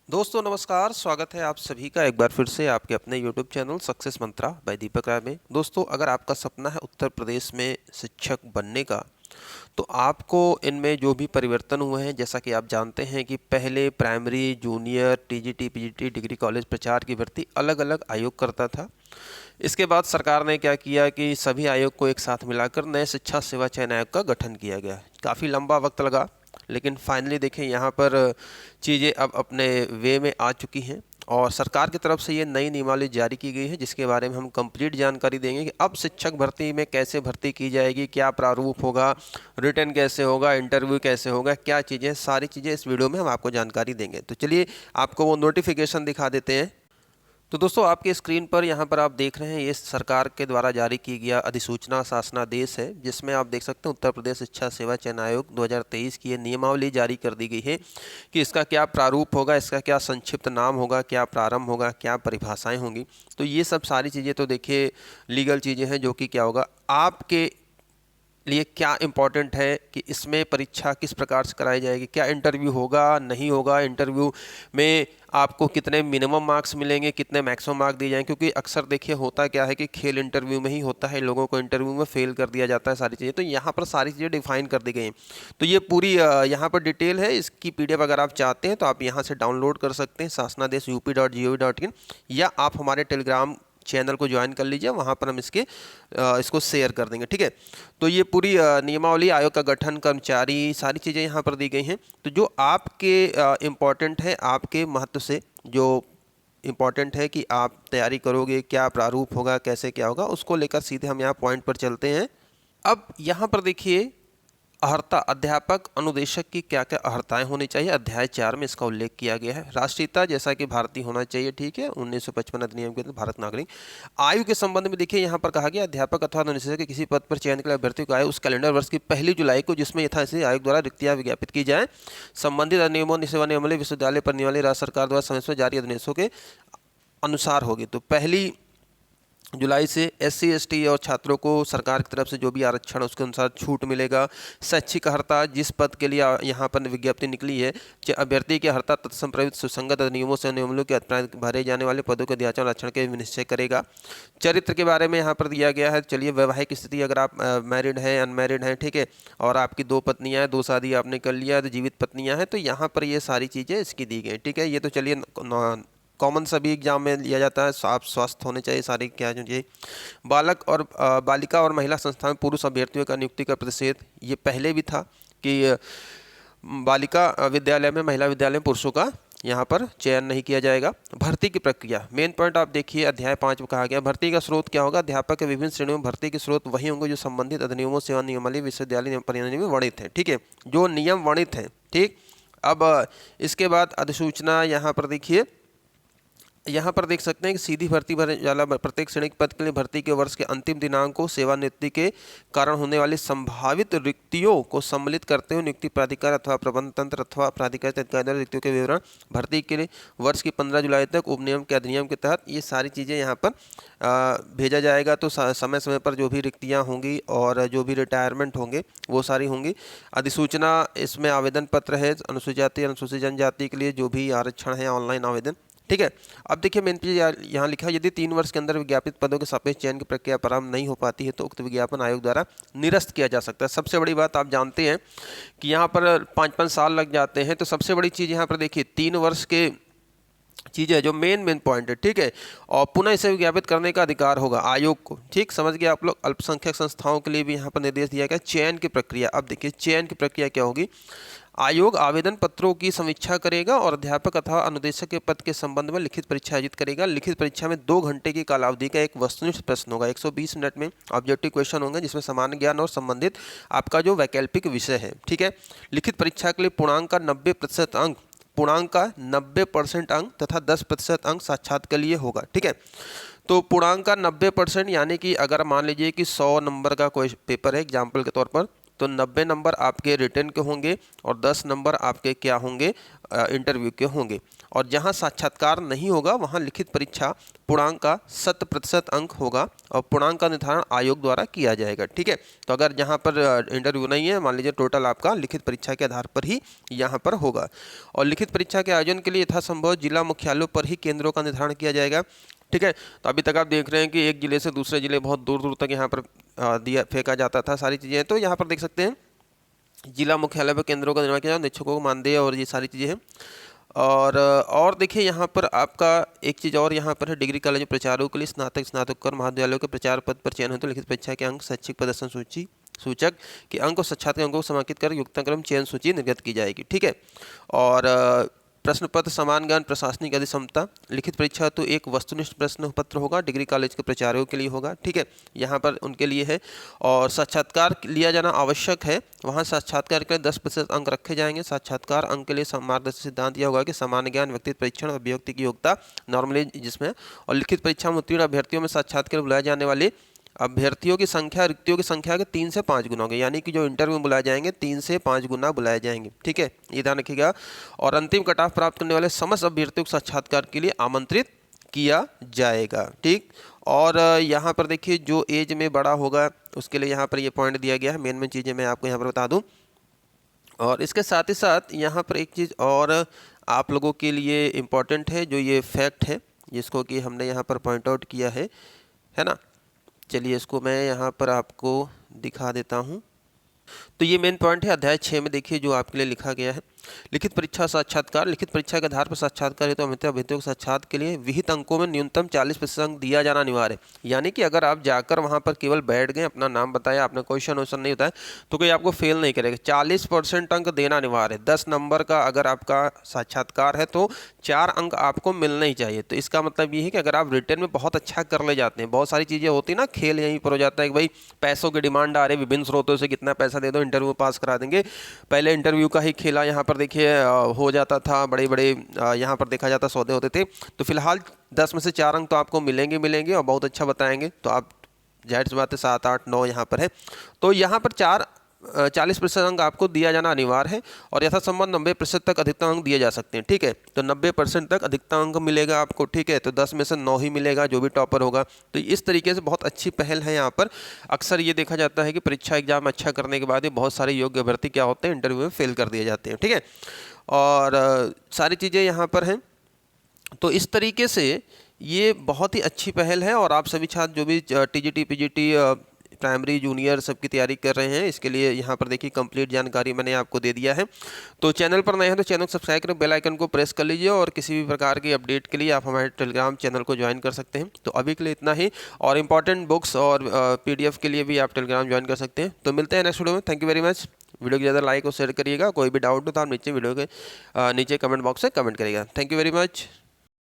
दोस्तों नमस्कार, स्वागत है आप सभी का एक बार फिर से आपके अपने YouTube चैनल सक्सेस मंत्रा बाय दीपक राय में। दोस्तों अगर आपका सपना है उत्तर प्रदेश में शिक्षक बनने का, तो आपको इनमें जो भी परिवर्तन हुए हैं, जैसा कि आप जानते हैं कि पहले primary, junior, TGT, PGT, degree college प्रचार की भर्ती अलग-अलग आयोग करता था। इसके बाद सरकार ने क्या किया कि सभी आयोग को एक साथ मिलाकर नए शिक्षा सेवा चयन आयोग का गठन किया गया। काफ़ी लंबा वक्त लगा, लेकिन फाइनली देखें यहाँ पर चीज़ें अब अपने वे में आ चुकी हैं और सरकार की तरफ से ये नई नियमावली जारी की गई है, जिसके बारे में हम कंप्लीट जानकारी देंगे कि अब शिक्षक भर्ती में कैसे भर्ती की जाएगी, क्या प्रारूप होगा, रिटर्न कैसे होगा, इंटरव्यू कैसे होगा, क्या चीज़ें, सारी चीज़ें इस वीडियो में हम आपको जानकारी देंगे। तो चलिए आपको वो नोटिफिकेशन दिखा देते हैं। तो दोस्तों आपके स्क्रीन पर यहाँ पर आप देख रहे हैं, ये सरकार के द्वारा जारी की गया अधिसूचना शासनादेश है, जिसमें आप देख सकते हैं उत्तर प्रदेश शिक्षा सेवा चयन आयोग 2023 की ये नियमावली जारी कर दी गई है कि इसका क्या प्रारूप होगा, इसका क्या संक्षिप्त नाम होगा, क्या प्रारंभ होगा, क्या परिभाषाएं होंगी। तो ये सब सारी चीज़ें तो देखिए लीगल चीज़ें हैं, जो कि क्या होगा आपके लिए क्या इम्पोर्टेंट है कि इसमें परीक्षा किस प्रकार से कराई जाएगी, क्या इंटरव्यू होगा, नहीं होगा, इंटरव्यू में आपको कितने मिनिमम मार्क्स मिलेंगे, कितने मैक्सिमम मार्क दिए जाएंगे। क्योंकि अक्सर देखिए होता क्या है कि खेल इंटरव्यू में ही होता है, लोगों को इंटरव्यू में फेल कर दिया जाता है सारी चीज़ें। तो यहाँ पर सारी चीज़ें डिफाइन कर दी गई हैं। तो ये पूरी यहाँ पर डिटेल है, इसकी PDF अगर आप चाहते हैं तो आप यहाँ से डाउनलोड कर सकते हैं, शासनादेश UP.gov.in, या आप हमारे टेलीग्राम चैनल को ज्वाइन कर लीजिए, वहाँ पर हम इसको शेयर कर देंगे, ठीक है। तो ये पूरी नियमावली, आयोग का गठन, कर्मचारी, सारी चीज़ें यहाँ पर दी गई हैं। तो जो आपके इम्पॉर्टेंट है, आपके महत्व से जो इम्पॉर्टेंट है कि आप तैयारी करोगे, क्या प्रारूप होगा, कैसे क्या होगा, उसको लेकर सीधे हम यहाँ पॉइंट पर चलते हैं। अब यहाँ पर देखिए अर्हता, अध्यापक अनुदेशक की क्या क्या अर्हताएं होनी चाहिए, अध्याय 4 में इसका उल्लेख किया गया है। राष्ट्रीयता जैसा कि भारतीय होना चाहिए, ठीक है, 1955 अधिनियम के तहत भारत नागरिक। आयु के संबंध में देखिए यहाँ पर कहा गया अध्यापक अथवा अनुदेशक के किसी पद पर चयन के लिए अभ्यर्थी को आयु उस कैलेंडर वर्ष की 1 जुलाई को जिसमें यथास्थिति आयोग द्वारा रिक्तियां विज्ञापित की जाए, संबंधित अधिनियमों, सेवा नियमावली, विश्वविद्यालय पर नियमावली राज्य सरकार द्वारा समय से जारी अधिनियमों के अनुसार होगी। तो 1 जुलाई से SC ST और छात्रों को सरकार की तरफ से जो भी आरक्षण उसके अनुसार छूट मिलेगा। शैक्षिक अर्हता, जिस पद के लिए यहाँ पर विज्ञप्ति निकली है, अभ्यर्थी की अर्हता तत्सम प्रयुक्त सुसंगत नियमों से नियमों के अभिप्राय भरे जाने वाले पदों के अध्याचन आरक्षण के निश्चय करेगा। चरित्र के बारे में यहाँ पर दिया गया है। चलिए, वैवाहिक स्थिति, अगर आप मैरिड हैं, अनमैरिड हैं, ठीक है, और आपकी 2 पत्नियाँ हैं, 2 शादी आपने कर लिया, तो जीवित पत्नियाँ हैं, तो यहाँ पर ये सारी चीज़ें इसकी दी गई, ठीक है। ये तो चलिए कॉमन सभी एग्जाम में लिया जाता है, आप स्वस्थ होने चाहिए, सारी क्या चाहिए। बालक और बालिका और महिला संस्था में पुरुष अभ्यर्थियों का नियुक्ति का प्रतिषेध, ये पहले भी था कि बालिका विद्यालय में, महिला विद्यालय में पुरुषों का यहाँ पर चयन नहीं किया जाएगा। भर्ती की प्रक्रिया, मेन पॉइंट आप देखिए, अध्याय 5 में कहा गया भर्ती का स्रोत क्या होगा। अध्यापक के विभिन्न श्रेणियों में भर्ती के स्रोत वही होंगे जो संबंधित अधिनियमों, सेवा नियमावली, विश्वविद्यालय परिनियम में वर्णित है, ठीक है, जो नियम वर्णित हैं, ठीक। अब इसके बाद अधिसूचना, यहाँ पर देखिए, यहाँ पर देख सकते हैं कि सीधी भर्ती भरने वाला प्रत्येक श्रेणी के पद के लिए भर्ती के वर्ष के अंतिम दिनांक को सेवानिवृत्ति के कारण होने वाली संभावित रिक्तियों को सम्मिलित करते हुए नियुक्ति प्राधिकार अथवा प्रबंध तंत्र अथवा प्राधिकार द्वारा रिक्तियों के विवरण भर्ती के लिए वर्ष की 15 जुलाई तक उपनियम के अधिनियम के तहत ये सारी चीज़ें यहाँ पर भेजा जाएगा। तो समय समय पर जो भी रिक्तियाँ होंगी और जो भी रिटायरमेंट होंगे वो सारी होंगी। अधिसूचना, इसमें आवेदन पत्र है अनुसूचित जाति, अनुसूचित जनजाति के लिए जो भी आरक्षण है, ऑनलाइन आवेदन, ठीक है। अब देखिए मेन चीज यहाँ लिखा है, यदि 3 वर्ष के अंदर विज्ञापित पदों के सापेक्ष चयन की प्रक्रिया प्रारंभ नहीं हो पाती है तो उक्त विज्ञापन आयोग द्वारा निरस्त किया जा सकता है। सबसे बड़ी बात आप जानते हैं कि यहाँ पर 5-5 साल लग जाते हैं। तो सबसे बड़ी चीज़ यहाँ पर देखिए 3 वर्ष के चीज़ है जो मेन पॉइंट है, ठीक है। और पुनः इसे विज्ञापित करने का अधिकार होगा आयोग को, ठीक, समझ गए आप लोग। अल्पसंख्यक संस्थाओं के लिए भी यहाँ पर निर्देश दिया गया। चयन की प्रक्रिया, अब देखिए चयन की प्रक्रिया क्या होगी। आयोग आवेदन पत्रों की समीक्षा करेगा और अध्यापक अथवा अनुदेशक के पद के संबंध में लिखित परीक्षा आयोजित करेगा। लिखित परीक्षा में 2 घंटे की कालावधि का एक वस्तुनिष्ठ प्रश्न होगा। 120 मिनट में ऑब्जेक्टिव क्वेश्चन होंगे जिसमें सामान्य ज्ञान और संबंधित आपका जो वैकल्पिक विषय है, ठीक है। लिखित परीक्षा के लिए पूर्णांक का 90% अंक, पूर्णांक का 90% अंक तथा 10% अंक साक्षात के लिए होगा, ठीक है। तो पूर्णांक का 90% यानी कि अगर मान लीजिए कि 100 नंबर का कोई पेपर है एग्जाम्पल के तौर पर, तो 90 नंबर आपके रिटन के होंगे और 10 नंबर आपके क्या होंगे, इंटरव्यू के होंगे। और जहां साक्षात्कार नहीं होगा वहां लिखित परीक्षा पूर्णांक का 100% अंक होगा और पूर्णांक का निर्धारण आयोग द्वारा किया जाएगा। ठीक है, तो अगर जहां पर इंटरव्यू नहीं है, मान लीजिए टोटल आपका लिखित परीक्षा के आधार पर ही यहाँ पर होगा। और लिखित परीक्षा के आयोजन के लिए यथासंभव जिला मुख्यालयों पर ही केंद्रों का निर्धारण किया जाएगा। ठीक है, तो अभी तक आप देख रहे हैं कि एक जिले से दूसरे जिले बहुत दूर दूर तक यहाँ पर दिया फेंका जाता था सारी चीज़ें। तो यहाँ पर देख सकते हैं जिला मुख्यालय पर केंद्रों का निर्माण किया जाए, निरीक्षकों को मानदेय और ये सारी चीज़ें हैं। और देखिए यहाँ पर आपका एक चीज़ और यहाँ पर है, डिग्री कॉलेज में प्रचारों के लिए स्नातकोत्तर महाविद्यालयों के प्रचार पद पर चयन हेतु लिखित परीक्षा के अंक शैक्षिक प्रदर्शन सूची सूचक के अंक और साक्षात्कार अंकों को समांकित कर युक्ताक्रम चयन सूची निर्गत की जाएगी। ठीक है, और प्रश्न पत्र समान ज्ञान प्रशासनिक अधिक्षमता लिखित परीक्षा तो एक वस्तुनिष्ठ प्रश्न पत्र होगा, डिग्री कॉलेज के प्रचारों के लिए होगा। ठीक है, यहाँ पर उनके लिए है। और साक्षात्कार लिया जाना आवश्यक है, वहाँ साक्षात्कार के लिए 10% अंक रखे जाएंगे। साक्षात्कार अंक के लिए मार्गदर्शक सिद्धांत यह होगा कि सामान्य ज्ञान, व्यक्तित्व परीक्षण, अभिव्यक्ति की योग्यता नॉर्मली जिसमें, और लिखित परीक्षा में उत्तीर्ण अभ्यर्थियों में साक्षात्कार बुलाए जाने वाले अभ्यर्थियों की संख्या रिक्तियों की संख्या के 3 से 5 गुना होगी, यानी कि जो इंटरव्यू बुलाए जाएंगे 3 से 5 गुना बुलाए जाएंगे। ठीक है, ये ध्यान रखिएगा। और अंतिम कट ऑफ प्राप्त करने वाले समस्त अभ्यर्थियों को साक्षात्कार के लिए आमंत्रित किया जाएगा। ठीक, और यहाँ पर देखिए जो एज में बड़ा होगा उसके लिए यहाँ पर ये पॉइंट दिया गया है। मेन चीज़ें मैं आपको यहाँ पर बता दूँ। और इसके साथ ही साथ यहाँ पर एक चीज़ और आप लोगों के लिए इम्पॉर्टेंट है, जो ये फैक्ट है जिसको कि हमने यहाँ पर पॉइंट आउट किया है ना। चलिए इसको मैं यहाँ पर आपको दिखा देता हूँ। तो ये मेन पॉइंट है अध्याय 6 में, देखिए जो आपके लिए लिखा गया है। लिखित परीक्षा साक्षात्कार, लिखित परीक्षा के आधार पर साक्षात्कार हेतु अभ्यर्थियों को साक्षात्कार के लिए विहित अंकों में न्यूनतम 40% अंक दिया जाना अनिवार्य है। यानी कि अगर आप जाकर वहां पर केवल बैठ गए, अपना नाम बताया, आपने क्वेश्चन वोश्चन नहीं बताया, तो कोई आपको फेल नहीं करेगा। 40% अंक देना अनिवार्य है। 10 नंबर का अगर आपका साक्षात्कार है तो 4 अंक आपको मिलने ही चाहिए। तो इसका मतलब ये है कि अगर आप रिटर्न में बहुत अच्छा कर ले जाते हैं, बहुत सारी चीज़ें होती है ना, खेल यहीं पर हो जाता है कि भाई पैसों की डिमांड आ रही है, विभिन्न स्रोतों से कितना पैसा दे दो इंटरव्यू पास करा देंगे। पहले इंटरव्यू का ही खेला यहाँ पर देखिए हो जाता था, बड़े बड़े यहाँ पर देखा जाता सौदे होते थे। तो फिलहाल 10 में से 4 अंक तो आपको मिलेंगे और बहुत अच्छा बताएंगे, तो आप जाहिर सी बात है 7, 8, 9 यहाँ पर है। तो यहाँ पर 40% अंक आपको दिया जाना अनिवार्य है और यथासंभव 90% तक अधिकतम अंक दिए जा सकते हैं। ठीक है, तो 90% तक अधिकतम अंक मिलेगा आपको। ठीक है, तो 10 में से 9 ही मिलेगा जो भी टॉपर होगा। तो इस तरीके से बहुत अच्छी पहल है यहाँ पर। अक्सर ये देखा जाता है कि परीक्षा एग्जाम अच्छा करने के बाद ही बहुत सारे योग्य अभ्यर्थी क्या होते हैं, इंटरव्यू में फेल कर दिए जाते हैं। ठीक है, और सारी चीज़ें यहाँ पर हैं। तो इस तरीके से ये बहुत ही अच्छी पहल है और आप सभी छात्र जो भी टीजीटी, पीजीटी, प्राइमरी, जूनियर सबकी तैयारी कर रहे हैं, इसके लिए यहाँ पर देखिए कंप्लीट जानकारी मैंने आपको दे दिया है। तो चैनल पर नए हैं तो चैनल को सब्सक्राइब करें, बेल आइकन को प्रेस कर लीजिए और किसी भी प्रकार की अपडेट के लिए आप हमारे टेलीग्राम चैनल को ज्वाइन कर सकते हैं। तो अभी के लिए इतना ही, और इंपॉर्टेंट बुक्स और PDF के लिए भी आप टेलीग्राम ज्वाइन कर सकते हैं। तो मिलते हैं नेक्स्ट वीडियो में। Thank you very much. Video को ज़्यादा लाइक और शेयर करिएगा। कोई भी डाउट हो तो आप नीचे वीडियो के नीचे कमेंट बॉक्स में कमेंट करिएगा। Thank you very much.